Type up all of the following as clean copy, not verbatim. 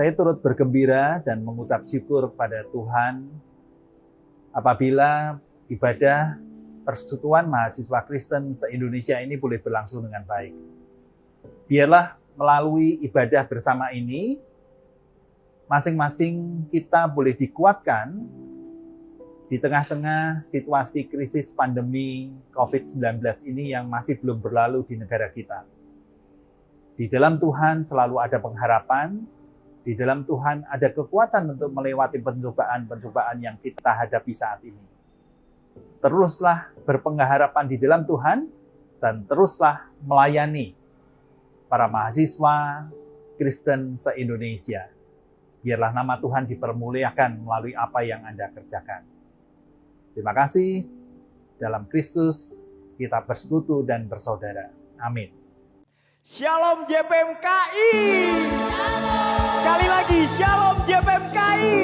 Saya turut bergembira dan mengucap syukur pada Tuhan apabila ibadah Persekutuan Mahasiswa Kristen se-Indonesia ini boleh berlangsung dengan baik. Biarlah melalui ibadah bersama ini, masing-masing kita boleh dikuatkan di tengah-tengah situasi krisis pandemi COVID-19 ini yang masih belum berlalu di negara kita. Di dalam Tuhan selalu ada pengharapan, di dalam Tuhan ada kekuatan untuk melewati pencobaan-pencobaan yang kita hadapi saat ini. Teruslah berpengharapan di dalam Tuhan dan teruslah melayani para mahasiswa Kristen se-Indonesia. Biarlah nama Tuhan dipermuliakan melalui apa yang Anda kerjakan. Terima kasih. Dalam Kristus kita bersekutu dan bersaudara. Amin. Shalom JPMKI. Sekali lagi Shalom JPMKI.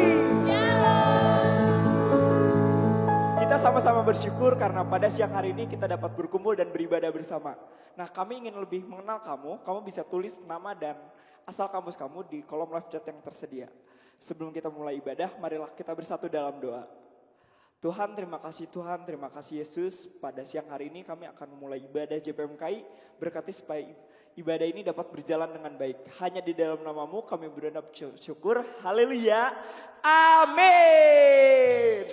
Kita sama-sama bersyukur karena pada siang hari ini kita dapat berkumpul dan beribadah bersama. Nah, kami ingin lebih mengenal kamu. Kamu bisa tulis nama dan asal kampus kamu di kolom live chat yang tersedia. Sebelum kita mulai ibadah, marilah kita bersatu dalam doa. Tuhan, terima kasih Yesus. Pada siang hari ini kami akan memulai ibadah JPMKI. Berkati supaya ibadah ini dapat berjalan dengan baik. Hanya di dalam nama-Mu kami berdoa syukur. Haleluya. Amin.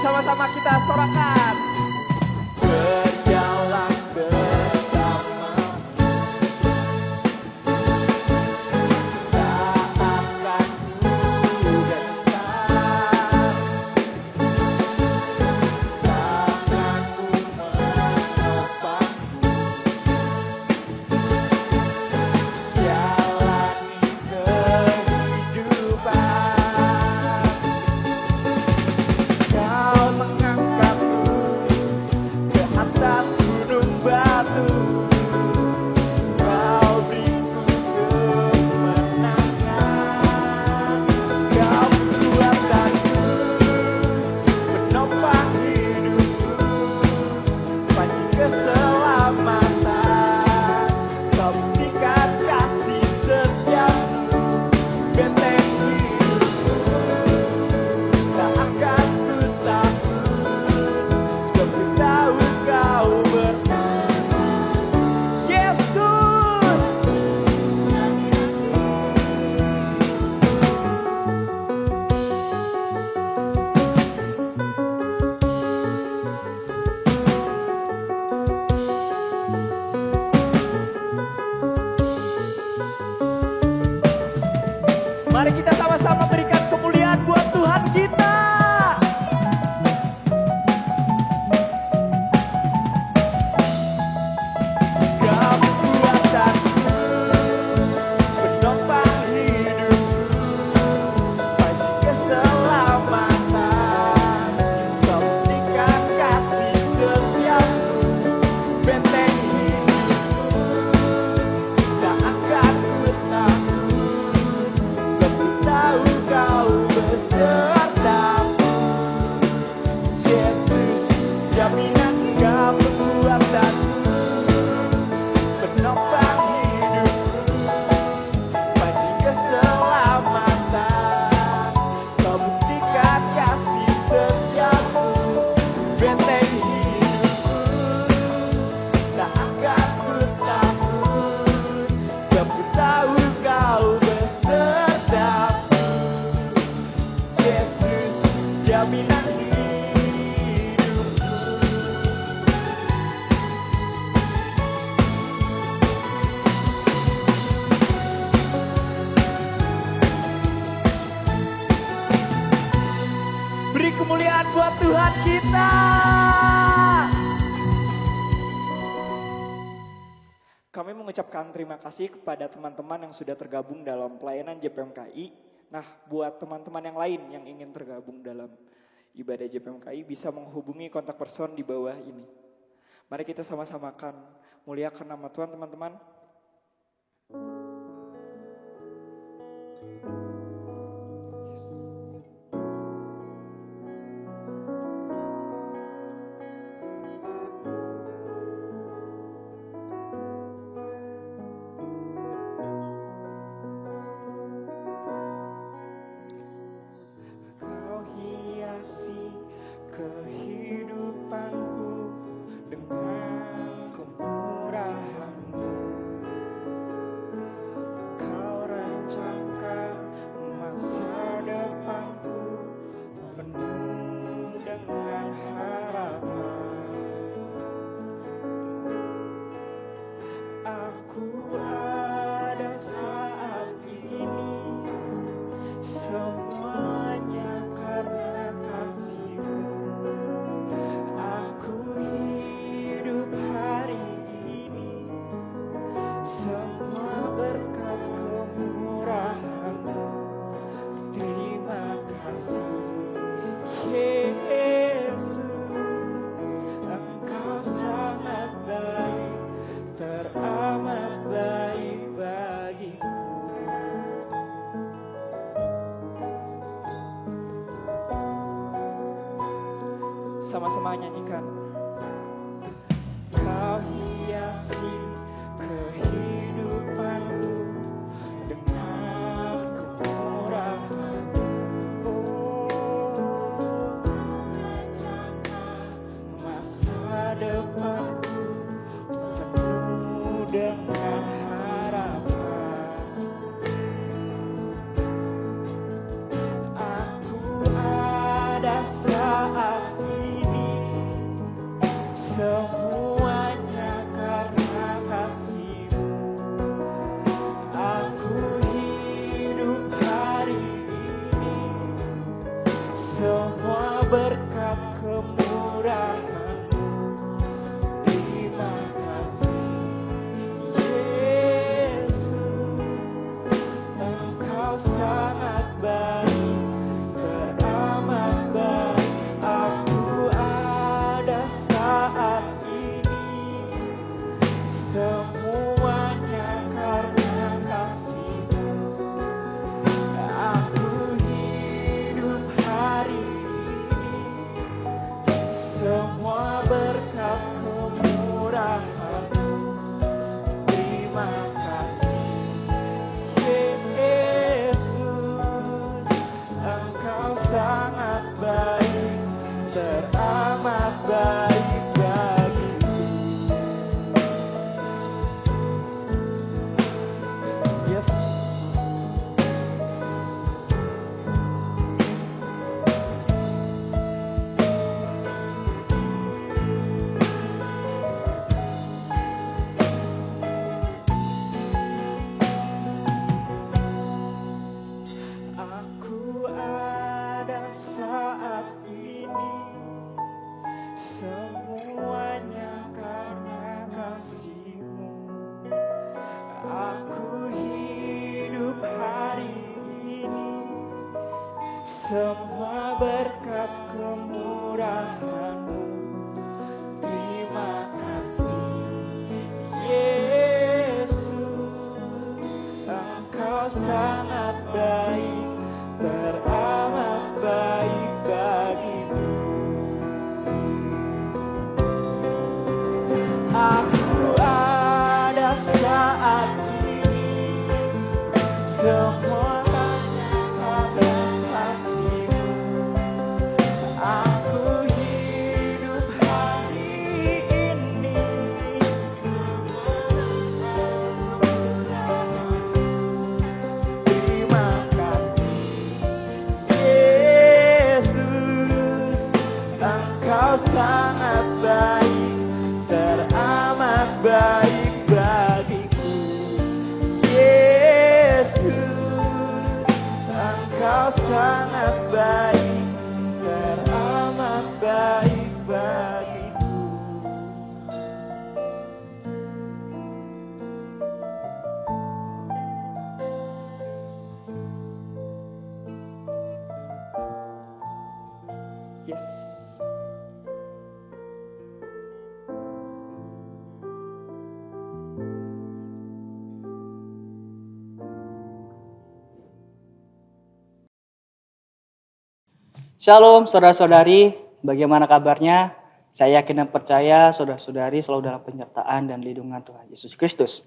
Sama-sama kita sorakan. Berjalan bersama, tak akan ku gentar, tanganmu menopangku, jalani kehidupan. Kau kekuatanku, penopang hidupku, bagi keselamatan. Kau buktikan kasih setiamu, benteng hidupku, tak akan ku takut, sebab tahu kau besertaku. Yesus, jaminan hidupku. Beri kemuliaan buat Tuhan kita. Kami mengucapkan terima kasih kepada teman-teman yang sudah tergabung dalam pelayanan JPMKI. Nah, buat teman-teman yang lain yang ingin tergabung dalam ibadah JPMKI bisa menghubungi kontak person di bawah ini. Mari kita sama-samakan muliakan nama Tuhan, teman-teman. Kau hiasi kehidupanku dengan kemurahan-Mu. Kau rancangkan masa depanku penuh dengan harapan. Aku ada saat ini, semuanya karena kasih-Mu. Aku hidup hari ini, semua berkat kemurahan-Mu. Terima kasih Yesus, Engkau sangat baik, teramat baik bagiku. Sama-sama nyanyikan. Kau hiasi kehidupanku dengan kemurahan-Mu. Masa depanku penuh dengan harapan. Aku ada saat ini, semuanya karena kasih-Mu. Aku hidup hari ini, semua berkat kemurahan-Mu. Terima kasih Yesus, Engkau sangat baik, teramat baik. Aku ada saat ini, semuanya karena kasih-Mu. Aku hidup hari ini, semua berkat kemurahan-Mu. Terima kasih Yesus, Engkau sangat baik, teramat baik bagiku. Yes. Aku ada saat ini, semuanya karena kasih-Mu. Aku hidup hari ini, semua berkat kemurahan-Mu. Terima kasih Yesus, Engkau sangat baik, teramat baik bagiku. Shalom saudara-saudari, bagaimana kabarnya? Saya yakin dan percaya saudara-saudari selalu dalam penyertaan dan lindungan Tuhan Yesus Kristus.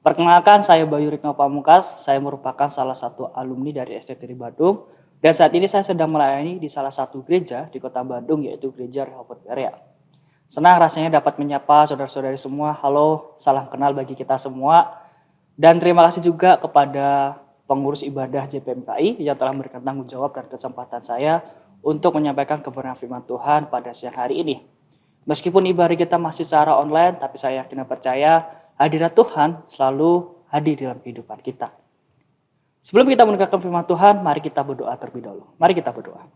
Perkenalkan, saya Bayu Rikno Pamungkas, saya merupakan salah satu alumni dari STTRI Bandung, dan saat ini saya sedang melayani di salah satu gereja di kota Bandung, yaitu Gereja Rehoboth Berea. Senang rasanya dapat menyapa saudara-saudari semua. Halo, salam kenal bagi kita semua. Dan terima kasih juga kepada pengurus ibadah JPMKI yang telah memberikan tanggung jawab dan kesempatan saya untuk menyampaikan kebenaran firman Tuhan pada siang hari ini. Meskipun ibadah kita masih secara online, tapi saya yakin dan percaya hadirat Tuhan selalu hadir dalam kehidupan kita. Sebelum kita mendengarkan firman Tuhan, mari kita berdoa terlebih dahulu. Mari kita berdoa.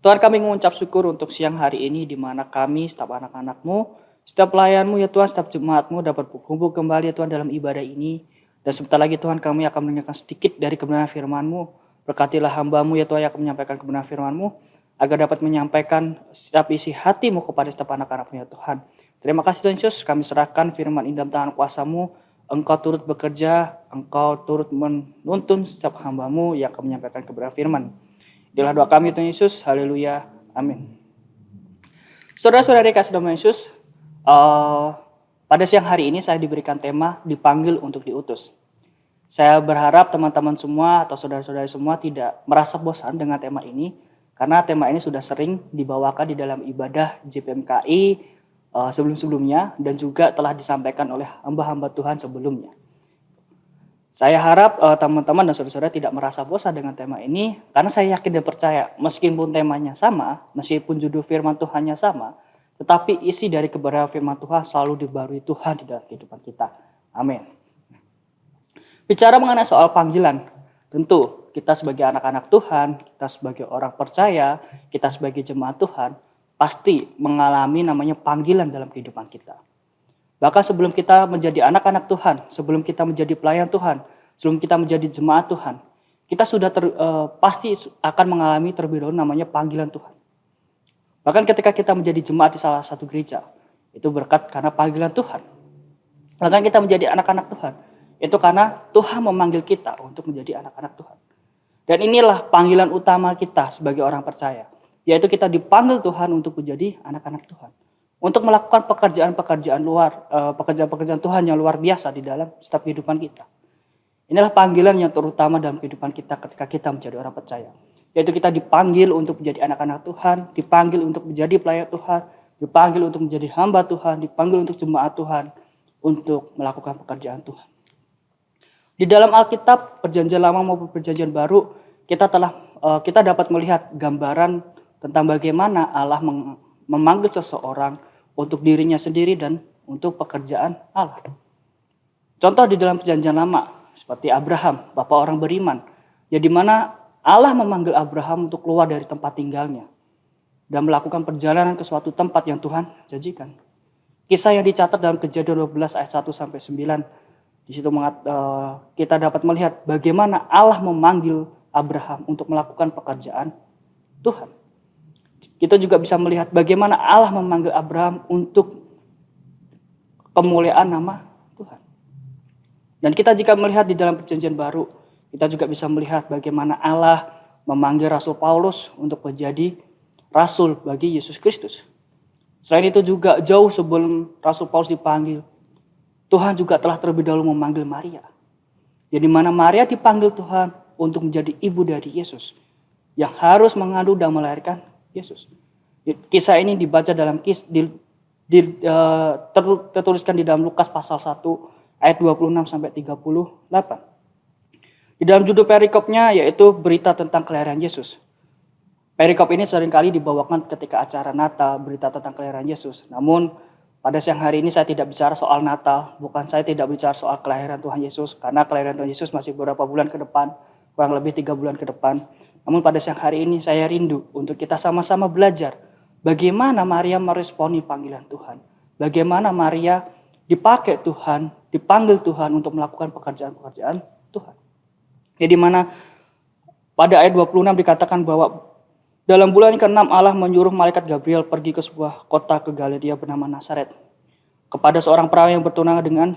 Tuhan, kami mengucap syukur untuk siang hari ini di mana kami, setiap anak-anak-Mu, setiap pelayan-Mu ya Tuhan, setiap jemaat-Mu dapat berkumpul kembali ya Tuhan dalam ibadah ini. Dan sebentar lagi Tuhan, kami akan mendengarkan sedikit dari kebenaran firman-Mu. Berkatilah hamba-Mu ya Tuhan yang akan menyampaikan kebenaran firman-Mu, agar dapat menyampaikan setiap isi hati-Mu kepada setiap anak-anak-Mu ya Tuhan. Terima kasih Tuhan Yesus, kami serahkan firman ini dalam tangan kuasa-Mu. Engkau turut bekerja, Engkau turut menuntun setiap hamba-Mu yang akan menyampaikan kebenaran firman. Inilah doa kami Tuhan Yesus, haleluya, amin. Saudara-saudari kasih dalam Yesus, pada siang hari ini saya diberikan tema dipanggil untuk diutus. Saya berharap teman-teman semua atau saudara-saudari semua tidak merasa bosan dengan tema ini, karena tema ini sudah sering dibawakan di dalam ibadah JPMKI sebelum-sebelumnya dan juga telah disampaikan oleh hamba-hamba Tuhan sebelumnya. Saya harap teman-teman dan saudara-saudara tidak merasa bosan dengan tema ini, karena saya yakin dan percaya meskipun temanya sama, meskipun judul firman Tuhannya sama, tetapi isi dari kebenaran firman Tuhan selalu dibarui Tuhan di dalam kehidupan kita. Amin. Bicara mengenai soal panggilan, tentu kita sebagai anak-anak Tuhan, kita sebagai orang percaya, kita sebagai jemaat Tuhan, pasti mengalami namanya panggilan dalam kehidupan kita. Bahkan sebelum kita menjadi anak-anak Tuhan, sebelum kita menjadi pelayan Tuhan, sebelum kita menjadi jemaat Tuhan, kita sudah pasti akan mengalami terlebih dahulu namanya panggilan Tuhan. Bahkan ketika kita menjadi jemaat di salah satu gereja, itu berkat karena panggilan Tuhan. Bahkan kita menjadi anak-anak Tuhan, itu karena Tuhan memanggil kita untuk menjadi anak-anak Tuhan. Dan inilah panggilan utama kita sebagai orang percaya, yaitu kita dipanggil Tuhan untuk menjadi anak-anak Tuhan. Untuk melakukan pekerjaan-pekerjaan Tuhan yang luar biasa di dalam setiap kehidupan kita. Inilah panggilan yang terutama dalam kehidupan kita ketika kita menjadi orang percaya. Yaitu kita dipanggil untuk menjadi anak-anak Tuhan, dipanggil untuk menjadi pelayan Tuhan, dipanggil untuk menjadi hamba Tuhan, dipanggil untuk jemaat Tuhan, untuk melakukan pekerjaan Tuhan. Di dalam Alkitab, perjanjian lama maupun perjanjian baru, kita dapat melihat gambaran tentang bagaimana Allah memanggil seseorang untuk dirinya sendiri dan untuk pekerjaan Allah. Contoh di dalam perjanjian lama, seperti Abraham, bapa orang beriman, ya di mana Allah memanggil Abraham untuk keluar dari tempat tinggalnya dan melakukan perjalanan ke suatu tempat yang Tuhan janjikan. Kisah yang dicatat dalam Kejadian 12 ayat 1 sampai 9, di situ kita dapat melihat bagaimana Allah memanggil Abraham untuk melakukan pekerjaan Tuhan. Kita juga bisa melihat bagaimana Allah memanggil Abraham untuk kemuliaan nama Tuhan. Dan kita jika melihat di dalam perjanjian baru, kita juga bisa melihat bagaimana Allah memanggil Rasul Paulus untuk menjadi rasul bagi Yesus Kristus. Selain itu juga jauh sebelum Rasul Paulus dipanggil, Tuhan juga telah terlebih dahulu memanggil Maria. Jadi mana Maria dipanggil Tuhan untuk menjadi ibu dari Yesus, yang harus mengandung dan melahirkan Yesus. Kisah ini dibaca dalam tertuliskan di dalam Lukas pasal 1 ayat 26 sampai 38. Di dalam judul perikopnya yaitu berita tentang kelahiran Yesus. Perikop ini seringkali dibawakan ketika acara Natal, berita tentang kelahiran Yesus. Namun pada siang hari ini saya tidak bicara soal Natal, saya tidak bicara soal kelahiran Tuhan Yesus, karena kelahiran Tuhan Yesus masih beberapa bulan ke depan, kurang lebih 3 bulan ke depan. Namun pada siang hari ini saya rindu untuk kita sama-sama belajar bagaimana Maria meresponi panggilan Tuhan. Bagaimana Maria dipakai Tuhan, dipanggil Tuhan untuk melakukan pekerjaan-pekerjaan Tuhan. Jadi mana pada ayat 26 dikatakan bahwa dalam bulan ke-6 Allah menyuruh malaikat Gabriel pergi ke sebuah kota ke Galilea bernama Nazaret, kepada seorang perawan yang bertunangan dengan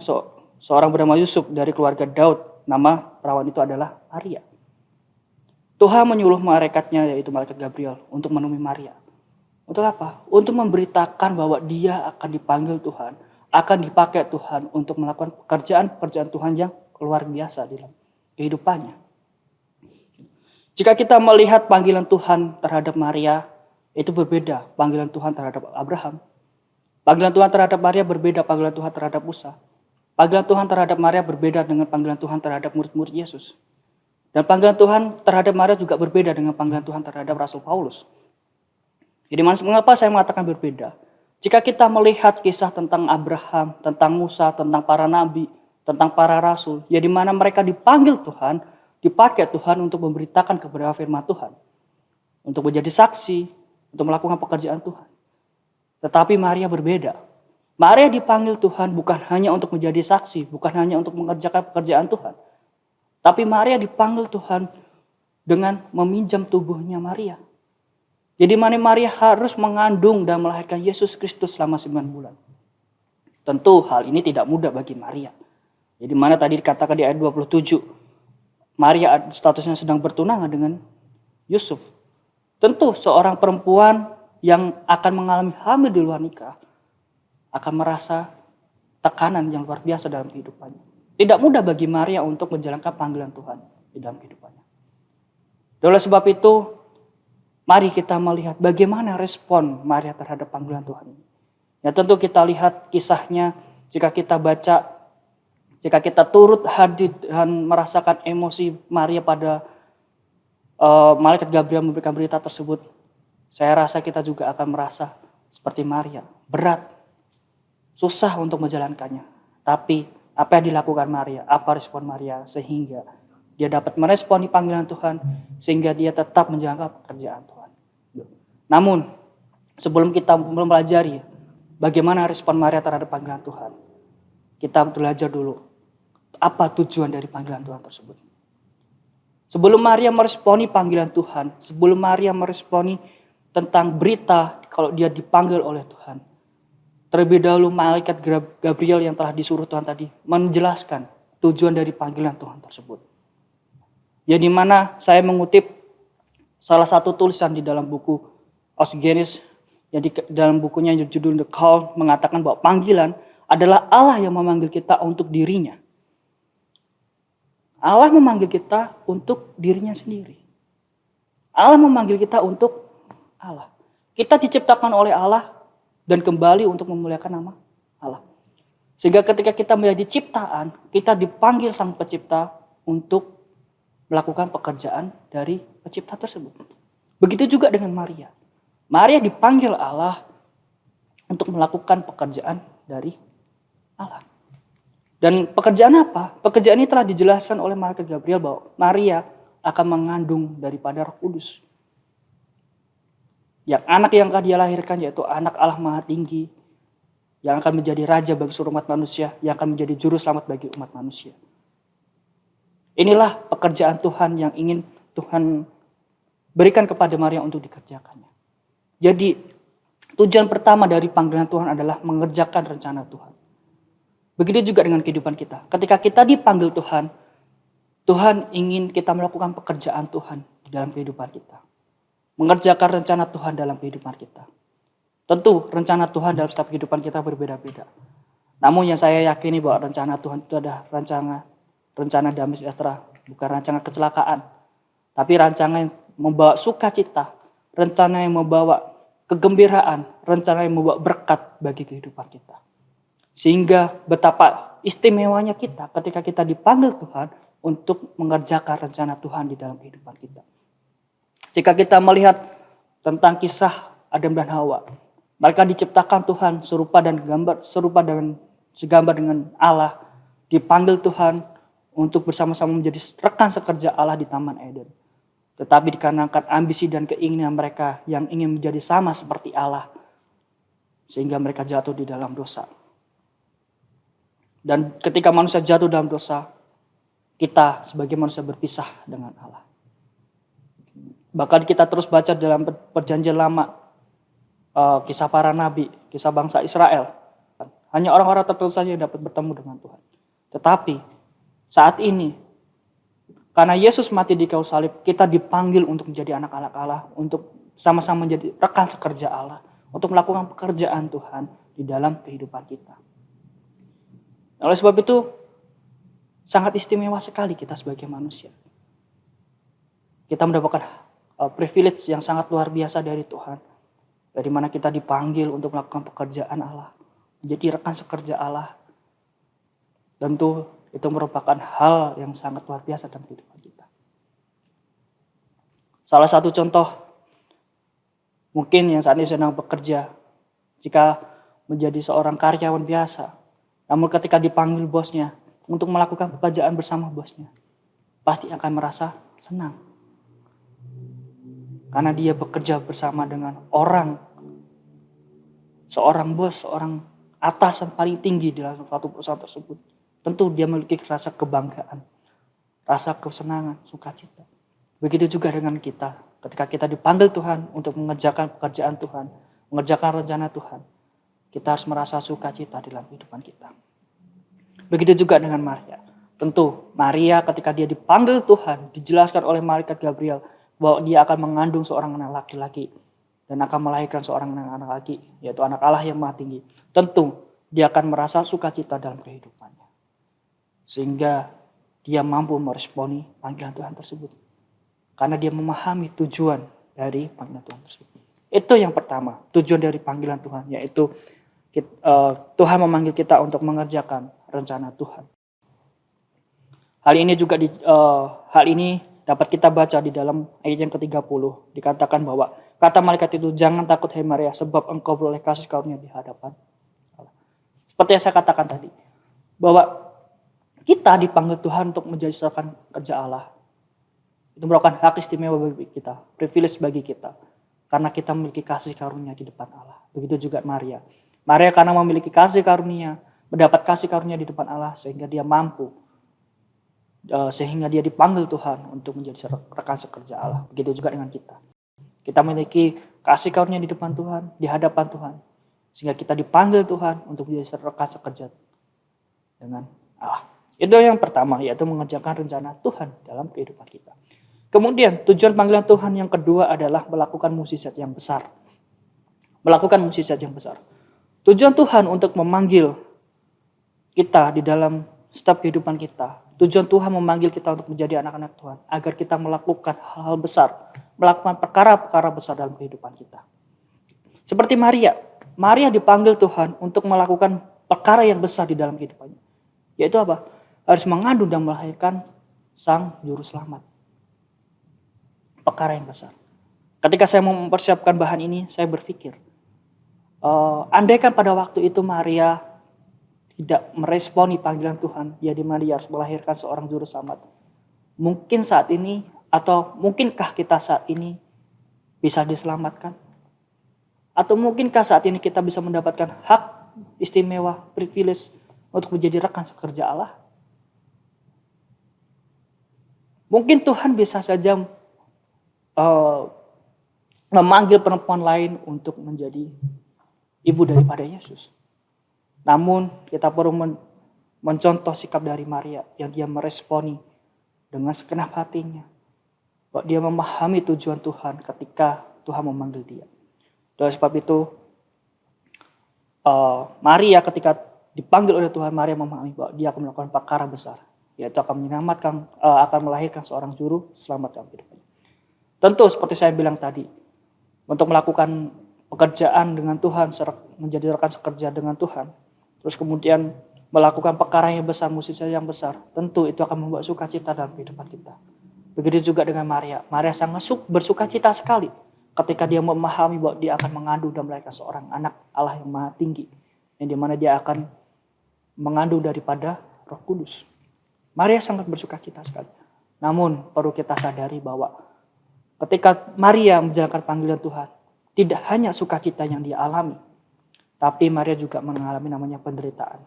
seorang bernama Yusuf dari keluarga Daud. Nama perawan itu adalah Maria. Tuhan menyuruh malaikatnya, yaitu malaikat Gabriel, untuk menemui Maria. Untuk apa? Untuk memberitakan bahwa dia akan dipanggil Tuhan, akan dipakai Tuhan untuk melakukan pekerjaan Tuhan yang luar biasa dalam kehidupannya. Jika kita melihat panggilan Tuhan terhadap Maria, itu berbeda panggilan Tuhan terhadap Abraham. Panggilan Tuhan terhadap Maria berbeda panggilan Tuhan terhadap Musa. Panggilan Tuhan terhadap Maria berbeda dengan panggilan Tuhan terhadap murid-murid Yesus. Dan panggilan Tuhan terhadap Maria juga berbeda dengan panggilan Tuhan terhadap Rasul Paulus. Jadi mengapa saya mengatakan berbeda? Jika kita melihat kisah tentang Abraham, tentang Musa, tentang para nabi, tentang para rasul, ya di mana mereka dipanggil Tuhan, dipakai Tuhan untuk memberitakan kebenaran firman Tuhan, untuk menjadi saksi, untuk melakukan pekerjaan Tuhan. Tetapi Maria berbeda. Maria dipanggil Tuhan bukan hanya untuk menjadi saksi, bukan hanya untuk mengerjakan pekerjaan Tuhan. Tapi Maria dipanggil Tuhan dengan meminjam tubuhnya Maria. Jadi Maria harus mengandung dan melahirkan Yesus Kristus selama 9 bulan. Tentu hal ini tidak mudah bagi Maria. Jadi mana tadi dikatakan di ayat 27, Maria statusnya sedang bertunangan dengan Yusuf. Tentu seorang perempuan yang akan mengalami hamil di luar nikah akan merasa tekanan yang luar biasa dalam kehidupannya. Tidak mudah bagi Maria untuk menjalankan panggilan Tuhan di dalam kehidupannya. Oleh sebab itu, mari kita melihat bagaimana respon Maria terhadap panggilan Tuhan ini. Ya tentu kita lihat kisahnya, jika kita baca, jika kita turut hadir dan merasakan emosi Maria pada malaikat Gabriel memberikan berita tersebut, saya rasa kita juga akan merasa seperti Maria, berat, susah untuk menjalankannya. Tapi apa yang dilakukan Maria, apa respon Maria sehingga dia dapat meresponi panggilan Tuhan, sehingga dia tetap menjalankan pekerjaan Tuhan. Namun sebelum kita mempelajari bagaimana respon Maria terhadap panggilan Tuhan, kita belajar dulu apa tujuan dari panggilan Tuhan tersebut. Sebelum Maria meresponi panggilan Tuhan, sebelum Maria meresponi tentang berita kalau dia dipanggil oleh Tuhan, terlebih dahulu malaikat Gabriel yang telah disuruh Tuhan tadi menjelaskan tujuan dari panggilan Tuhan tersebut. Ya di mana saya mengutip salah satu tulisan di dalam buku Osgenis, yang di dalam bukunya judul The Call mengatakan bahwa panggilan adalah Allah yang memanggil kita untuk dirinya. Allah memanggil kita untuk dirinya sendiri. Allah memanggil kita untuk Allah. Kita diciptakan oleh Allah dan kembali untuk memuliakan nama Allah. Sehingga ketika kita menjadi ciptaan, kita dipanggil Sang Pencipta untuk melakukan pekerjaan dari Pencipta tersebut. Begitu juga dengan Maria. Maria dipanggil Allah untuk melakukan pekerjaan dari Allah. Dan pekerjaan apa? Pekerjaan ini telah dijelaskan oleh malaikat Gabriel bahwa Maria akan mengandung daripada Roh Kudus. Yang anak yang akan dia lahirkan yaitu anak Allah Maha Tinggi, yang akan menjadi raja bagi seluruh umat manusia, yang akan menjadi juru selamat bagi umat manusia. Inilah pekerjaan Tuhan yang ingin Tuhan berikan kepada Maria untuk dikerjakannya. Jadi tujuan pertama dari panggilan Tuhan adalah mengerjakan rencana Tuhan. Begitu juga dengan kehidupan kita. Ketika kita dipanggil Tuhan, Tuhan ingin kita melakukan pekerjaan Tuhan di dalam kehidupan kita. Mengerjakan rencana Tuhan dalam kehidupan kita. Tentu rencana Tuhan dalam setiap kehidupan kita berbeda-beda. Namun yang saya yakini bahwa rencana Tuhan itu adalah rencana damai sejahtera, bukan rencana kecelakaan. Tapi rencana yang membawa sukacita, rencana yang membawa kegembiraan, rencana yang membawa berkat bagi kehidupan kita. Sehingga betapa istimewanya kita ketika kita dipanggil Tuhan untuk mengerjakan rencana Tuhan di dalam kehidupan kita. Jika kita melihat tentang kisah Adam dan Hawa, mereka diciptakan Tuhan serupa segambar dengan Allah, dipanggil Tuhan untuk bersama-sama menjadi rekan sekerja Allah di Taman Eden. Tetapi dikarenakan ambisi dan keinginan mereka yang ingin menjadi sama seperti Allah, sehingga mereka jatuh di dalam dosa. Dan ketika manusia jatuh dalam dosa, kita sebagai manusia berpisah dengan Allah. Bahkan kita terus baca dalam perjanjian lama, kisah para nabi, kisah bangsa Israel. Hanya orang-orang tertentu saja yang dapat bertemu dengan Tuhan. Tetapi saat ini Karena Yesus mati di kayu salib, kita dipanggil untuk menjadi anak-anak Allah, untuk sama-sama menjadi rekan sekerja Allah, untuk melakukan pekerjaan Tuhan di dalam kehidupan kita. Oleh sebab itu, sangat istimewa sekali kita sebagai manusia. Kita mendapatkan privilege yang sangat luar biasa dari Tuhan, dari mana kita dipanggil untuk melakukan pekerjaan Allah, menjadi rekan sekerja Allah. Tentu itu merupakan hal yang sangat luar biasa dalam kehidupan kita. Salah satu contoh, mungkin yang saat ini sedang bekerja, jika menjadi seorang karyawan biasa, namun ketika dipanggil bosnya untuk melakukan pekerjaan bersama bosnya, pasti akan merasa senang. Karena dia bekerja bersama dengan seorang bos, seorang atasan paling tinggi di dalam suatu perusahaan tersebut. Tentu dia memiliki rasa kebanggaan, rasa kesenangan, sukacita. Begitu juga dengan kita, ketika kita dipanggil Tuhan untuk mengerjakan pekerjaan Tuhan, mengerjakan rencana Tuhan, kita harus merasa sukacita dalam kehidupan kita. Begitu juga dengan Maria. Tentu Maria ketika dia dipanggil Tuhan, dijelaskan oleh malaikat Gabriel bahwa dia akan mengandung seorang anak laki-laki dan akan melahirkan seorang anak laki, yaitu anak Allah yang Maha Tinggi. Tentu dia akan merasa sukacita dalam kehidupannya, sehingga dia mampu meresponi panggilan Tuhan tersebut, karena dia memahami tujuan dari panggilan Tuhan tersebut. Itu yang pertama, tujuan dari panggilan Tuhan, yaitu Tuhan memanggil kita untuk mengerjakan rencana Tuhan. Hal ini dapat kita baca di dalam ayat yang ke-30. Dikatakan bahwa kata malaikat itu, jangan takut hai Maria, sebab engkau beroleh kasih karunia di hadapan Allah. Seperti yang saya katakan tadi, bahwa kita dipanggil Tuhan untuk menjadi rekan kerja Allah. Itu merupakan hak istimewa bagi kita, privilege bagi kita. Karena kita memiliki kasih karunia di depan Allah. Begitu juga Maria. Maria karena memiliki kasih karunia, mendapat kasih karunia di depan Allah, sehingga dia mampu, sehingga dia dipanggil Tuhan untuk menjadi rekan sekerja Allah. Begitu juga dengan kita. Kita memiliki kasih karunia di depan Tuhan, di hadapan Tuhan, sehingga kita dipanggil Tuhan untuk menjadi rekan sekerja dengan Allah. Itu yang pertama, yaitu mengerjakan rencana Tuhan dalam kehidupan kita. Kemudian tujuan panggilan Tuhan yang kedua adalah melakukan mukjizat yang besar. Melakukan mukjizat yang besar. Tujuan Tuhan untuk memanggil kita di dalam setiap kehidupan kita. Tujuan Tuhan memanggil kita untuk menjadi anak-anak Tuhan, agar kita melakukan hal-hal besar, melakukan perkara-perkara besar dalam kehidupan kita. Seperti Maria. Maria dipanggil Tuhan untuk melakukan perkara yang besar di dalam kehidupannya. Yaitu apa? Harus mengandung dan melahirkan sang juru selamat. Perkara yang besar. Ketika saya mempersiapkan bahan ini, saya berpikir, andaikan pada waktu itu Maria tidak meresponi panggilan Tuhan, jadi Maria harus melahirkan seorang juru selamat. Mungkin saat ini, atau mungkinkah kita saat ini bisa diselamatkan? Atau mungkinkah saat ini kita bisa mendapatkan hak istimewa, privilege untuk menjadi rekan sekerja Allah? Mungkin Tuhan bisa saja memanggil perempuan lain untuk menjadi ibu daripada Yesus. Namun kita perlu mencontoh sikap dari Maria yang dia meresponi dengan segenap hatinya. Bahwa dia memahami tujuan Tuhan ketika Tuhan memanggil dia. Oleh sebab itu Maria ketika dipanggil oleh Tuhan, Maria memahami bahwa dia akan melakukan perkara besar. Yaitu akan akan melahirkan seorang juru selamat dalam hidupnya. Tentu seperti saya bilang tadi, untuk melakukan pekerjaan dengan Tuhan, menjadi rekan sekerja dengan Tuhan, terus kemudian melakukan perkara yang besar, mukjizat yang besar, tentu itu akan membawa sukacita dalam kehidupan kita. Begitu juga dengan Maria. Maria sangat bersukacita sekali ketika dia memahami bahwa dia akan mengandung dan melahirkan seorang anak Allah yang Maha Tinggi, yang dimana dia akan mengandung daripada Roh Kudus. Maria sangat bersukacita sekali. Namun perlu kita sadari bahwa ketika Maria menjalankan panggilan Tuhan, tidak hanya sukacita yang dia alami, tapi Maria juga mengalami namanya penderitaan.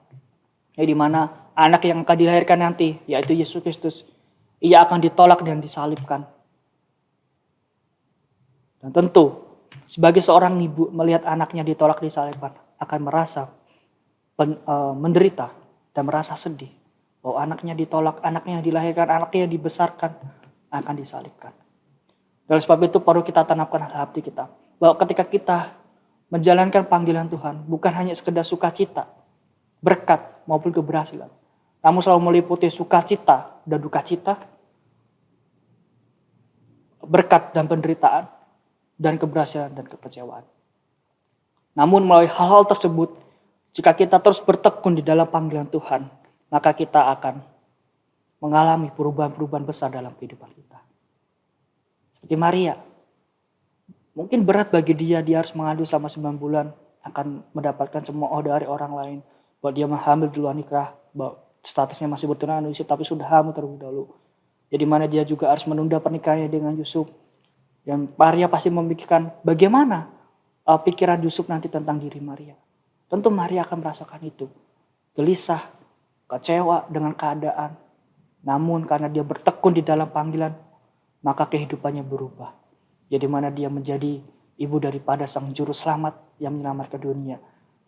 Di mana anak yang akan dilahirkan nanti, yaitu Yesus Kristus, ia akan ditolak dan disalibkan. Dan tentu, sebagai seorang ibu melihat anaknya ditolak disalibkan, akan merasa menderita dan merasa sedih. bahwa anaknya ditolak, anaknya dilahirkan, anaknya dibesarkan, akan disalibkan. Oleh sebab itu perlu kita tanamkan dalam hati kita, bahwa ketika kita menjalankan panggilan Tuhan, bukan hanya sekedar sukacita, berkat maupun keberhasilan, namun selalu meliputi sukacita dan dukacita, berkat dan penderitaan, dan keberhasilan dan kekecewaan. Namun melalui hal-hal tersebut, jika kita terus bertekun di dalam panggilan Tuhan, maka kita akan mengalami perubahan-perubahan besar dalam kehidupan kita. Seperti Maria, mungkin berat bagi dia harus mengandung selama 9 bulan, akan mendapatkan semua dari orang lain, bahwa dia hamil di luar nikah, bahwa statusnya masih bertunangan dengan Yusuf, tapi sudah hamil terlebih dahulu. Jadi mana dia juga harus menunda pernikahannya dengan Yusuf. Dan Maria pasti memikirkan bagaimana pikiran Yusuf nanti tentang diri Maria. Tentu Maria akan merasakan itu. Gelisah, kecewa dengan keadaan. Namun karena dia bertekun di dalam panggilan, maka kehidupannya berubah. Jadi mana dia menjadi ibu daripada sang juru selamat yang menyelamatkan dunia.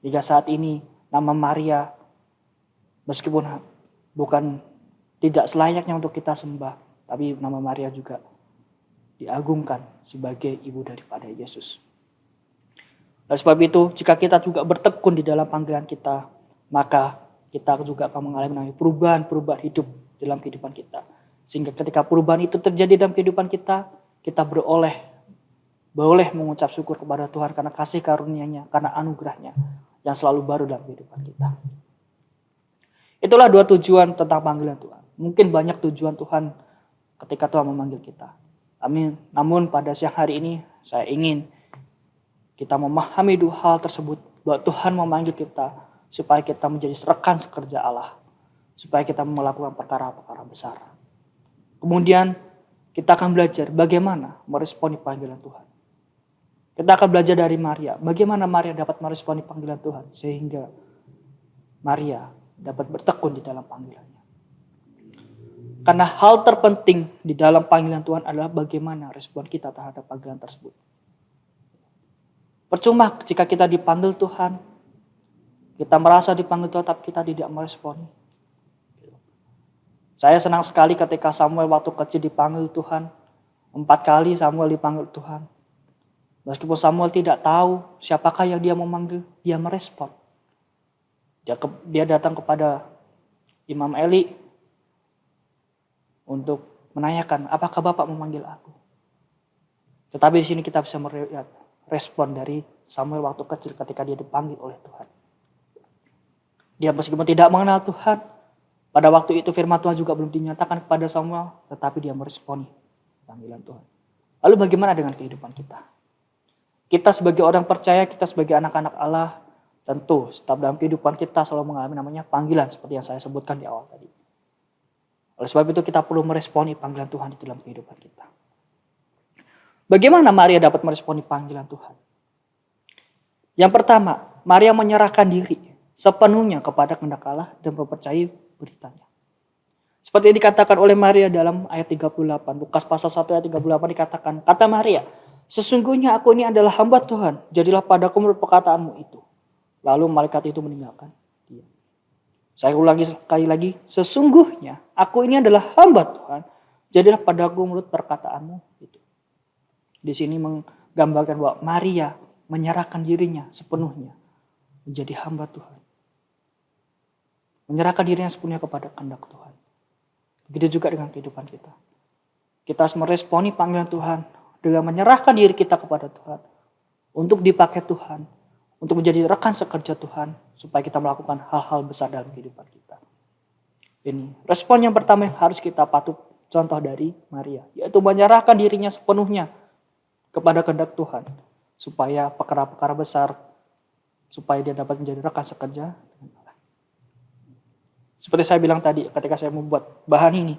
Hingga saat ini nama Maria, meskipun bukan tidak selayaknya untuk kita sembah, tapi nama Maria juga diagungkan sebagai ibu daripada Yesus. Oleh sebab itu, jika kita juga bertekun di dalam panggilan kita, maka kita juga akan mengalami perubahan-perubahan hidup dalam kehidupan kita. Sehingga ketika perubahan itu terjadi dalam kehidupan kita, kita boleh mengucap syukur kepada Tuhan karena kasih karunia-Nya, karena anugerah-Nya yang selalu baru dalam kehidupan kita. Itulah 2 tujuan tentang panggilan Tuhan. Mungkin banyak tujuan Tuhan ketika Tuhan memanggil kita. Amin. Namun pada siang hari ini saya ingin kita memahami 2 hal tersebut, bahwa Tuhan memanggil kita supaya kita menjadi rekan sekerja Allah, supaya kita melakukan perkara-perkara besar. Kemudian kita akan belajar bagaimana meresponi panggilan Tuhan. Kita akan belajar dari Maria, bagaimana Maria dapat meresponi panggilan Tuhan sehingga Maria dapat bertekun di dalam panggilannya. Karena hal terpenting di dalam panggilan Tuhan adalah bagaimana respon kita terhadap panggilan tersebut. Percuma jika kita dipanggil Tuhan, kita merasa dipanggil Tuhan tapi kita tidak meresponi. Saya senang sekali ketika Samuel waktu kecil dipanggil Tuhan. 4 kali Samuel dipanggil Tuhan. Meskipun Samuel tidak tahu siapakah yang dia memanggil, dia merespon. Dia datang kepada Imam Eli untuk menanyakan, apakah Bapak memanggil aku? Tetapi di sini kita bisa melihat respon dari Samuel waktu kecil ketika dia dipanggil oleh Tuhan. Dia meskipun tidak mengenal Tuhan, pada waktu itu firman Tuhan juga belum dinyatakan kepada Samuel, tetapi dia meresponi panggilan Tuhan. Lalu bagaimana dengan kehidupan kita? Kita sebagai orang percaya, kita sebagai anak-anak Allah, tentu setiap dalam kehidupan kita selalu mengalami namanya panggilan seperti yang saya sebutkan di awal tadi. Oleh sebab itu kita perlu meresponi panggilan Tuhan di dalam kehidupan kita. Bagaimana Maria dapat meresponi panggilan Tuhan? Yang pertama, Maria menyerahkan diri sepenuhnya kepada kehendak Allah dan mempercayai beritanya. Seperti yang dikatakan oleh Maria dalam ayat 38, Lukas pasal 1 ayat 38 dikatakan, kata Maria, sesungguhnya aku ini adalah hamba Tuhan, jadilah padaku menurut perkataanmu itu. Lalu malaikat itu meninggalkan dia. Saya ulangi sekali lagi, sesungguhnya aku ini adalah hamba Tuhan, jadilah padaku menurut perkataanmu itu. Di sini menggambarkan bahwa Maria menyerahkan dirinya sepenuhnya menjadi hamba Tuhan. Menyerahkan dirinya sepenuhnya kepada kehendak Tuhan. Begitu juga dengan kehidupan kita. Kita harus meresponi panggilan Tuhan dengan menyerahkan diri kita kepada Tuhan. Untuk dipakai Tuhan. Untuk menjadi rekan sekerja Tuhan. Supaya kita melakukan hal-hal besar dalam kehidupan kita. Ini respon yang pertama yang harus kita patut contoh dari Maria. Yaitu menyerahkan dirinya sepenuhnya kepada kehendak Tuhan. Supaya perkara-perkara besar. Supaya dia dapat menjadi rekan sekerja. Seperti saya bilang tadi ketika saya membuat bahan ini.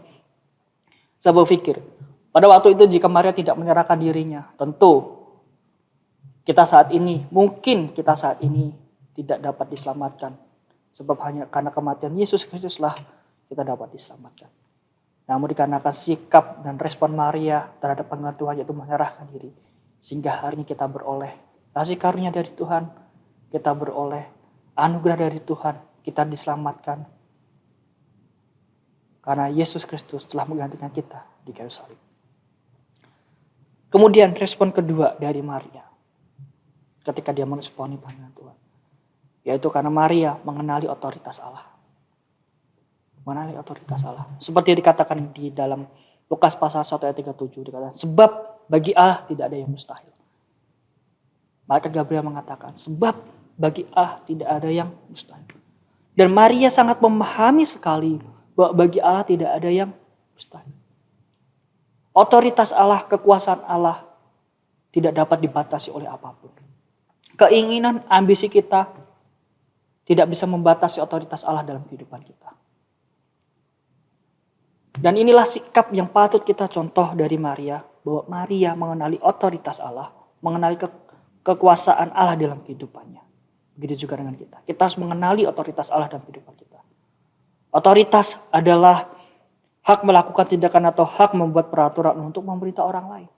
Saya berpikir, pada waktu itu jika Maria tidak menyerahkan dirinya, tentu mungkin kita saat ini tidak dapat diselamatkan. Sebab hanya karena kematian Yesus Kristuslah kita dapat diselamatkan. Namun dikarenakan sikap dan respon Maria terhadap panggilan Tuhan yaitu menyerahkan diri. Sehingga hari ini kita beroleh kasih karunia dari Tuhan. Kita beroleh anugerah dari Tuhan. Kita diselamatkan. Karena Yesus Kristus telah menggantikan kita di kayu salib. Kemudian respon kedua dari Maria ketika dia meresponi panggilan Tuhan. Yaitu karena Maria mengenali otoritas Allah. Mengenali otoritas Allah. Seperti dikatakan di dalam Lukas pasal 1 ayat 37. Dikatakan, sebab bagi Allah tidak ada yang mustahil. Maka Gabriel mengatakan, sebab bagi Allah tidak ada yang mustahil. Dan Maria sangat memahami sekali bahwa bagi Allah tidak ada yang mustahil. Otoritas Allah, kekuasaan Allah tidak dapat dibatasi oleh apapun. Keinginan, ambisi kita tidak bisa membatasi otoritas Allah dalam kehidupan kita. Dan inilah sikap yang patut kita contoh dari Maria, bahwa Maria mengenali otoritas Allah, mengenali kekuasaan Allah dalam kehidupannya. Begitu juga dengan kita. Kita harus mengenali otoritas Allah dalam kehidupan kita. Otoritas adalah hak melakukan tindakan atau hak membuat peraturan untuk memerintah orang lain.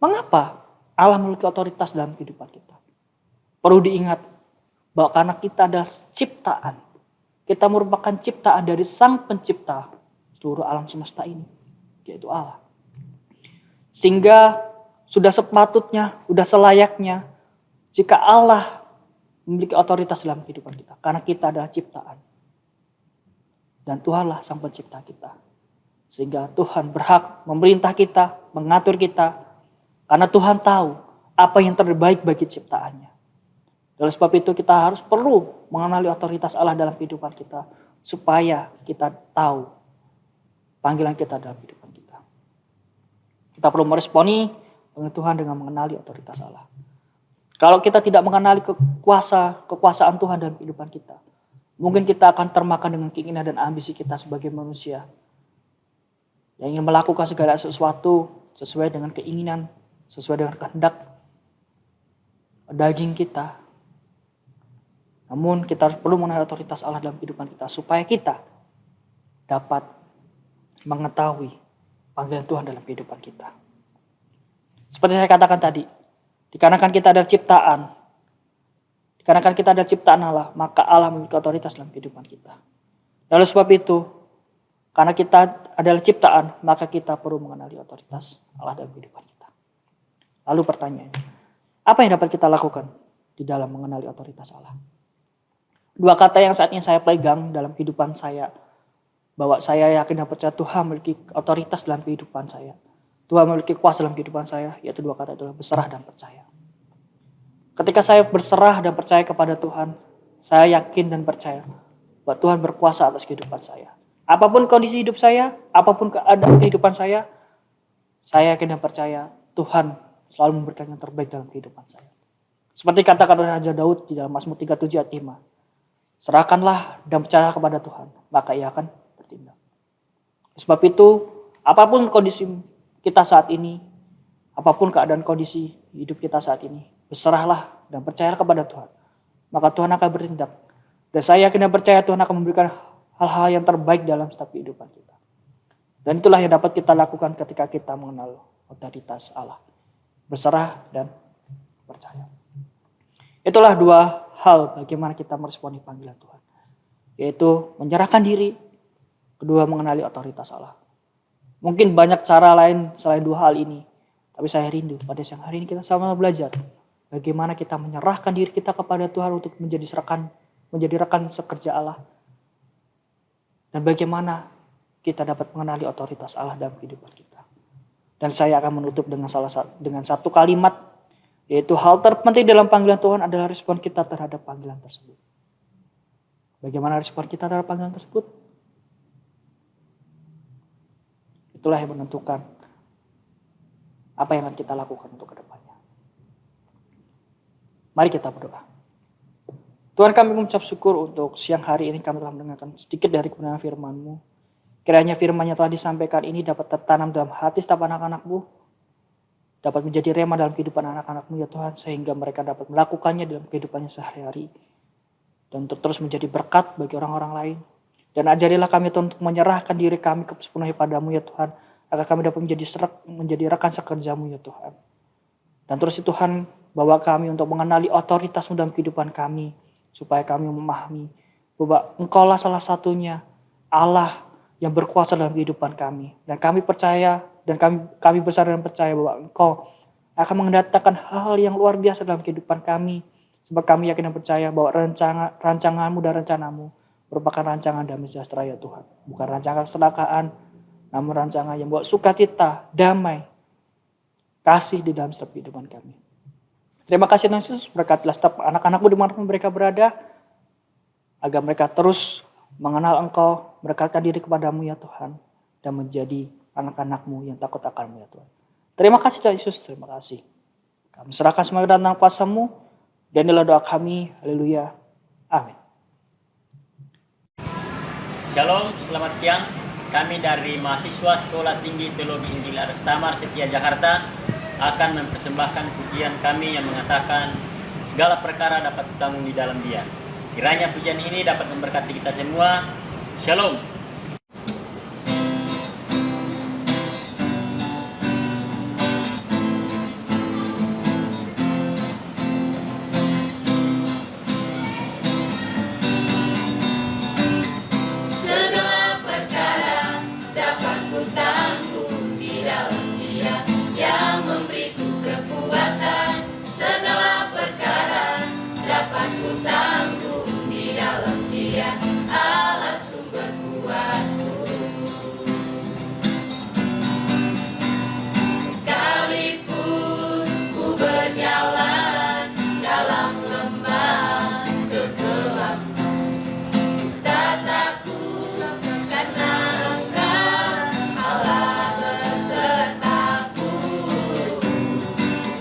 Mengapa Allah memiliki otoritas dalam kehidupan kita? Perlu diingat bahwa karena kita adalah ciptaan. Kita merupakan ciptaan dari Sang Pencipta seluruh alam semesta ini, yaitu Allah. Sehingga sudah sepatutnya, sudah selayaknya jika Allah memiliki otoritas dalam kehidupan kita. Karena kita adalah ciptaan. Dan Tuhanlah Sang Pencipta kita. Sehingga Tuhan berhak memerintah kita, mengatur kita. Karena Tuhan tahu apa yang terbaik bagi ciptaannya. Oleh sebab itu kita harus perlu mengenali otoritas Allah dalam kehidupan kita. Supaya kita tahu panggilan kita dalam kehidupan kita. Kita perlu meresponi panggilan Tuhan dengan mengenali otoritas Allah. Kalau kita tidak mengenali kekuasaan Tuhan dalam kehidupan kita, mungkin kita akan termakan dengan keinginan dan ambisi kita sebagai manusia yang ingin melakukan segala sesuatu sesuai dengan keinginan, sesuai dengan kehendak daging kita. Namun kita harus perlu mengenali otoritas Allah dalam kehidupan kita supaya kita dapat mengetahui panggilan Tuhan dalam kehidupan kita. Seperti saya katakan tadi, dikarenakan kita adalah ciptaan, dikarenakan kita adalah ciptaan Allah, maka Allah memiliki otoritas dalam kehidupan kita. Oleh sebab itu, karena kita adalah ciptaan, maka kita perlu mengenali otoritas Allah dalam kehidupan kita. Lalu pertanyaannya, apa yang dapat kita lakukan di dalam mengenali otoritas Allah? Dua kata yang saat ini saya pegang dalam kehidupan saya, bahwa saya yakin dan percaya Tuhan memiliki otoritas dalam kehidupan saya. Tuhan memiliki kuasa dalam kehidupan saya, yaitu dua kata adalah berserah dan percaya. Ketika saya berserah dan percaya kepada Tuhan, saya yakin dan percaya bahwa Tuhan berkuasa atas kehidupan saya. Apapun kondisi hidup saya, apapun keadaan kehidupan saya yakin dan percaya Tuhan selalu memberikan yang terbaik dalam kehidupan saya. Seperti katakan oleh Raja Daud di dalam Mazmur 37 ayat 5. Serahkanlah dan percaya kepada Tuhan, maka ia akan bertindak. Sebab itu, apapun kondisi kita saat ini, apapun keadaan kondisi hidup kita saat ini, berserahlah dan percayalah kepada Tuhan. Maka Tuhan akan bertindak. Dan saya yakin dan percaya Tuhan akan memberikan hal-hal yang terbaik dalam setiap kehidupan kita. Dan itulah yang dapat kita lakukan ketika kita mengenal otoritas Allah. Berserah dan percaya. Itulah dua hal bagaimana kita meresponi panggilan Tuhan. Yaitu menyerahkan diri, kedua mengenali otoritas Allah. Mungkin banyak cara lain selain dua hal ini. Tapi saya rindu pada siang hari ini kita sama-sama belajar. Bagaimana kita menyerahkan diri kita kepada Tuhan untuk menjadi rekan sekerja Allah. Dan bagaimana kita dapat mengenali otoritas Allah dalam kehidupan kita. Dan saya akan menutup dengan satu kalimat. Yaitu hal terpenting dalam panggilan Tuhan adalah respon kita terhadap panggilan tersebut. Bagaimana respon kita terhadap panggilan tersebut? Itulah yang menentukan apa yang akan kita lakukan untuk kedepannya. Mari kita berdoa. Tuhan, kami mengucap syukur untuk siang hari ini kami telah mendengarkan sedikit dari kebenaran firman-Mu. Kiranya firman yang telah disampaikan ini dapat tertanam dalam hati setiap anak-anak-Mu. Dapat menjadi rema dalam kehidupan anak-anak-Mu ya Tuhan. Sehingga mereka dapat melakukannya dalam kehidupannya sehari-hari. Dan untuk terus menjadi berkat bagi orang-orang lain. Dan ajarilah kami Tuhan untuk menyerahkan diri kami sepenuhnya padamu ya Tuhan. Agar kami dapat menjadi rekan sekerja-Mu ya Tuhan. Dan terus Tuhan bawa kami untuk mengenali otoritas-Mu dalam kehidupan kami. Supaya kami memahami bahwa Engkaulah salah satunya Allah yang berkuasa dalam kehidupan kami. Dan kami percaya dan kami besar dan percaya bahwa Engkau akan mendatangkan hal yang luar biasa dalam kehidupan kami. Sebab kami yakin dan percaya bahwa rancangan-Mu dan rencana-Mu merupakan rancangan damai sejahtera ya Tuhan. Bukan rancangan kecelakaan, namun rancangan yang membawa sukacita, damai, kasih di dalam setiap kehidupan kami. Terima kasih Tuhan Yesus, berkatilah setiap anak-anak-Mu dimanapun mereka berada, agar mereka terus mengenal Engkau, mendekatkan diri kepada-Mu ya Tuhan, dan menjadi anak-anak-Mu yang takut akan-Mu ya Tuhan. Terima kasih Tuhan Yesus, terima kasih. Kami serahkan semua ke dalam kuasa-Mu, dan inilah doa kami, haleluya, amin. Shalom, selamat siang. Kami dari mahasiswa Sekolah Tinggi Teologi Injil Arstamar Setia Jakarta akan mempersembahkan pujian kami yang mengatakan segala perkara dapat ditanggung di dalam Dia. Kiranya pujian ini dapat memberkati kita semua. Shalom. Segala perkara dapat kutanggung di dalam Dia yang memberiku kekuatan. Segala perkara dapat kutanggung di dalam Dia, Allah sumber kuatku. Sekalipun ku berjalan dalam lembah kegelapan, tak takut karena Engkau Allah besertaku.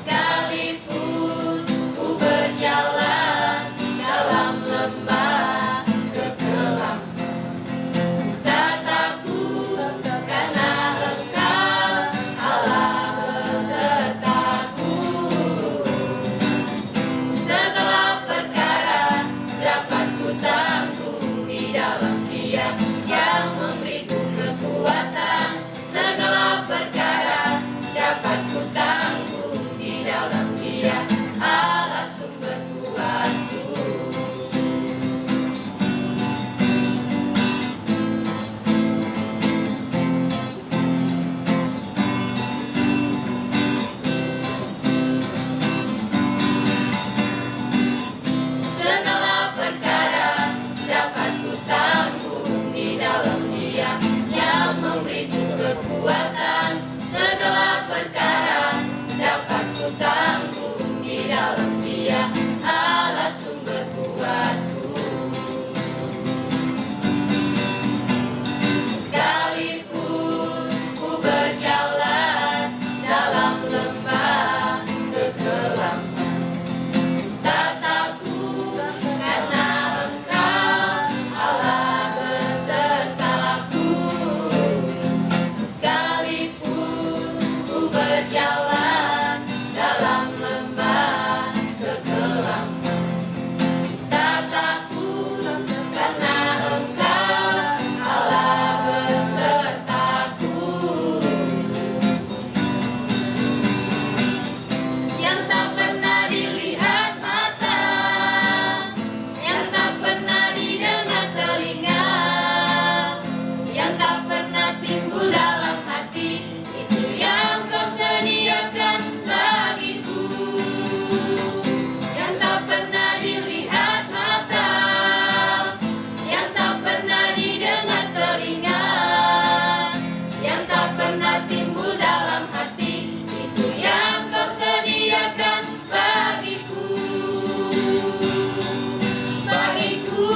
Sekalipun ku berjalan dalam lembah kegelapan, tak takut karena Engkau Allah besertaku. Segala perkara dapat kutanggung di dalam Dia yang memberiku kekuatan. Segala perkara dapat kutanggung di dalam Dia, Allah sumber kuatku. Segala perkara dapat kutanggung di dalam Dia yang memberiku kekuatan. Segala perkara dapat kutanggung di dalam Dia, Allah sumber kuatku. Sekalipun ku berjalan dalam lembah kegelapan, tak takut karena Engkau Allah besertaku. Sekalipun ku berjalan dalam lembah kegelapan, tak takut karena Engkau Allah besertaku. Yang tak pernah dilihat mata, yang tak pernah didengar telinga, yang tak pernah timbul dalam hati, itu yang Kau sediakan bagiku. Yang tak pernah dilihat mata, yang tak pernah didengar telinga, yang tak pernah timbul dalam hati, itu yang Kau sediakan bagiku. Bagiku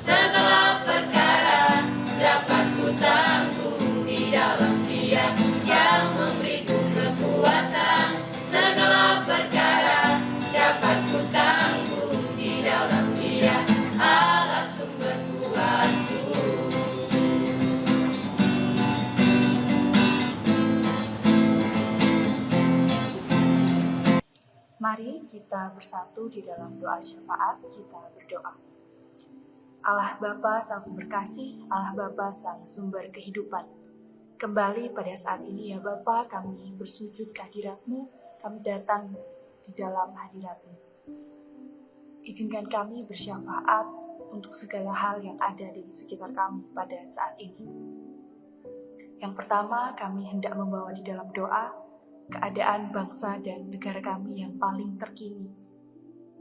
segala perkara dapat kutanggung di dalam Dia yang memberiku kekuatan. Segala perkara dapat kutanggung di dalam Dia, Allah sumber kuatku. Mari kita bersatu di dalam doa syafaat, kita berdoa. Allah Bapa Sang Sumber Kasih, Allah Bapa Sang Sumber Kehidupan. Kembali pada saat ini ya Bapa, kami bersujud ke hadirat-Mu, kami datang di dalam hadirat-Mu. Izinkan kami bersyafaat untuk segala hal yang ada di sekitar kami pada saat ini. Yang pertama, kami hendak membawa di dalam doa keadaan bangsa dan negara kami yang paling terkini.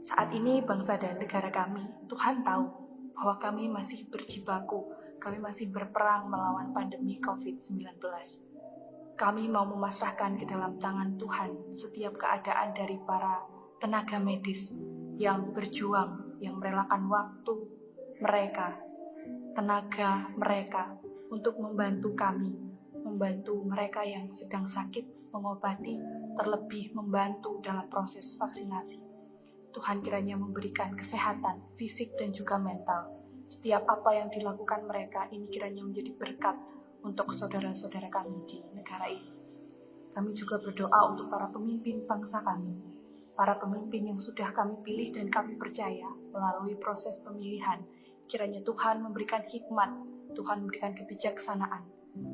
Saat ini bangsa dan negara kami, Tuhan tahu bahwa kami masih berjibaku, kami masih berperang melawan pandemi COVID-19. Kami mau memasrahkan ke dalam tangan Tuhan setiap keadaan dari para tenaga medis yang berjuang, yang merelakan waktu mereka, tenaga mereka untuk membantu kami, membantu mereka yang sedang sakit, mengobati, terlebih membantu dalam proses vaksinasi. Tuhan kiranya memberikan kesehatan fisik dan juga mental. Setiap apa yang dilakukan mereka ini kiranya menjadi berkat untuk saudara-saudara kami di negara ini. Kami juga berdoa untuk para pemimpin bangsa kami, para pemimpin yang sudah kami pilih dan kami percaya melalui proses pemilihan. Kiranya Tuhan memberikan hikmat, Tuhan memberikan kebijaksanaan,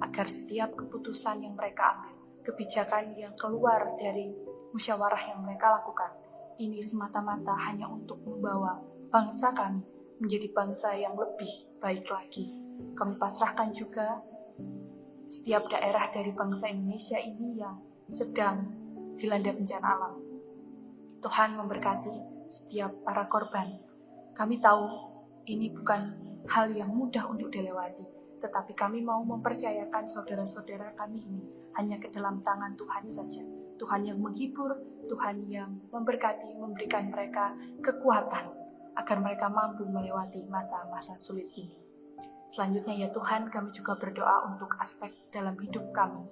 agar setiap keputusan yang mereka ambil, kebijakan yang keluar dari musyawarah yang mereka lakukan, ini semata-mata hanya untuk membawa bangsa kami menjadi bangsa yang lebih baik lagi. Kami pasrahkan juga setiap daerah dari bangsa Indonesia ini yang sedang dilanda bencana alam. Tuhan memberkati setiap para korban. Kami tahu ini bukan hal yang mudah untuk dilewati, tetapi kami mau mempercayakan saudara-saudara kami ini hanya ke dalam tangan Tuhan saja. Tuhan yang menghibur, Tuhan yang memberkati, memberikan mereka kekuatan agar mereka mampu melewati masa-masa sulit ini. Selanjutnya ya Tuhan, kami juga berdoa untuk aspek dalam hidup kami.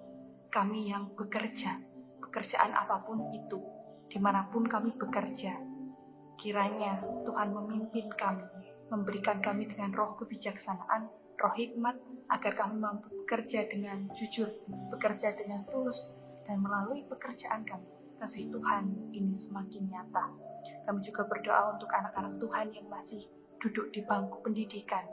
Kami yang bekerja, pekerjaan apapun itu, dimanapun kami bekerja, kiranya Tuhan memimpin kami, memberikan kami dengan roh kebijaksanaan, roh hikmat, agar kami mampu bekerja dengan jujur, bekerja dengan tulus, dan melalui pekerjaan kami, kasih Tuhan ini semakin nyata. Kami juga berdoa untuk anak-anak Tuhan yang masih duduk di bangku pendidikan.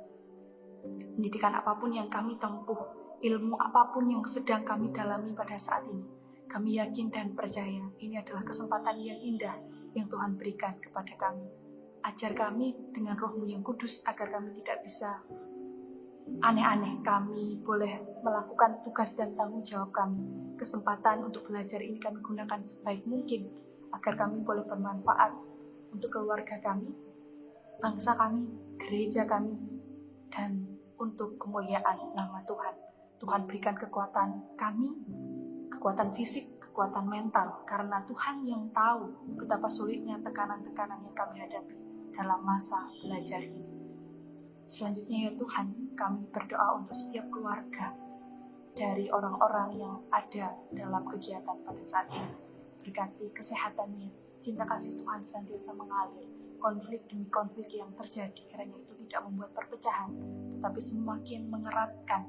Pendidikan apapun yang kami tempuh, ilmu apapun yang sedang kami dalami pada saat ini, kami yakin dan percaya ini adalah kesempatan yang indah yang Tuhan berikan kepada kami. Ajar kami dengan Roh-Mu yang kudus agar kami tidak bisa aneh-aneh. Kami boleh melakukan tugas dan tanggung jawab kami. Kesempatan untuk belajar ini kami gunakan sebaik mungkin agar kami boleh bermanfaat untuk keluarga kami, bangsa kami, gereja kami, dan untuk kemuliaan nama Tuhan. Tuhan berikan kekuatan kami, kekuatan fisik, kekuatan mental, karena Tuhan yang tahu betapa sulitnya tekanan-tekanan yang kami hadapi dalam masa belajar ini. Selanjutnya ya Tuhan, kami berdoa untuk setiap keluarga dari orang-orang yang ada dalam kegiatan pada saat ini. Berkati kesehatannya, cinta kasih Tuhan senantiasa mengalir. Konflik demi konflik yang terjadi, kiranya itu tidak membuat perpecahan, tetapi semakin mengeratkan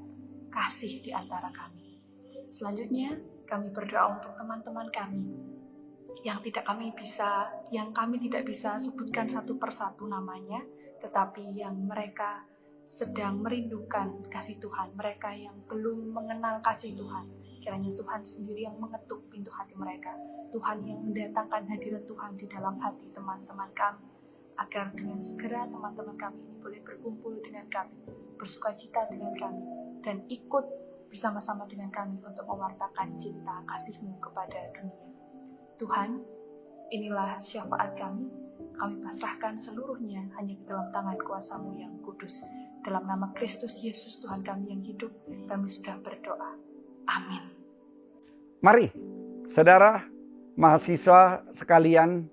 kasih di antara kami. Selanjutnya, kami berdoa untuk teman-teman kami yang kami tidak bisa sebutkan satu persatu namanya, tetapi yang mereka sedang merindukan kasih Tuhan, mereka yang belum mengenal kasih Tuhan. Kiranya Tuhan sendiri yang mengetuk pintu hati mereka, Tuhan yang mendatangkan hadirat Tuhan di dalam hati teman-teman kami, agar dengan segera teman-teman kami ini boleh berkumpul dengan kami, bersukacita dengan kami, dan ikut bersama-sama dengan kami untuk mewartakan cinta kasih-Mu kepada dunia. Tuhan, inilah syafaat kami pasrahkan seluruhnya hanya di dalam tangan kuasa-Mu yang kudus. Dalam nama Kristus Yesus Tuhan kami yang hidup, kami sudah berdoa. Amin. Mari, saudara, mahasiswa sekalian,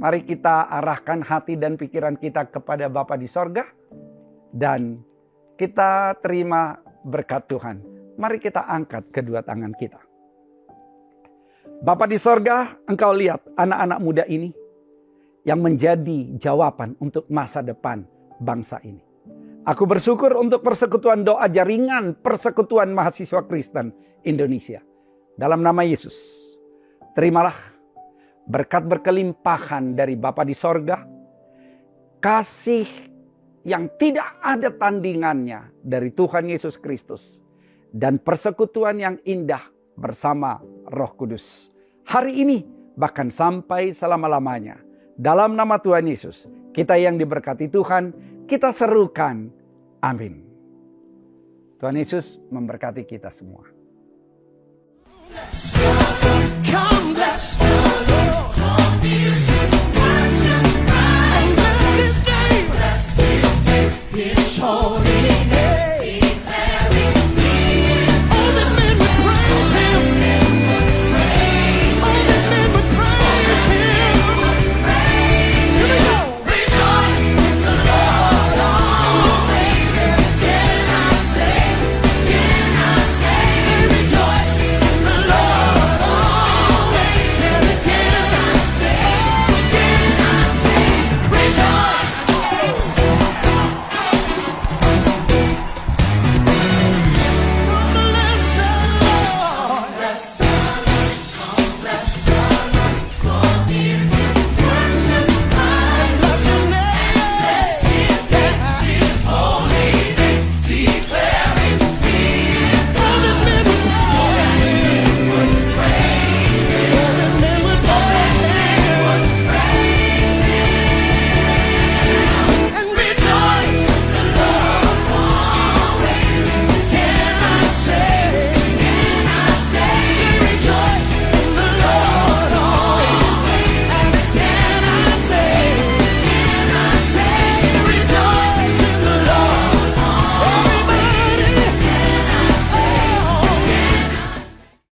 mari kita arahkan hati dan pikiran kita kepada Bapa di sorga, dan kita terima berkat Tuhan. Mari kita angkat kedua tangan kita. Bapa di sorga, Engkau lihat anak-anak muda ini yang menjadi jawaban untuk masa depan bangsa ini. Aku bersyukur untuk persekutuan doa jaringan persekutuan mahasiswa Kristen Indonesia. Dalam nama Yesus, terimalah berkat berkelimpahan dari Bapa di sorga, kasih yang tidak ada tandingannya dari Tuhan Yesus Kristus, dan persekutuan yang indah bersama Roh Kudus. Hari ini bahkan sampai selama-lamanya. Dalam nama Tuhan Yesus, kita yang diberkati Tuhan, kita serukan. Amin. Tuhan Yesus memberkati kita semua. Come, let's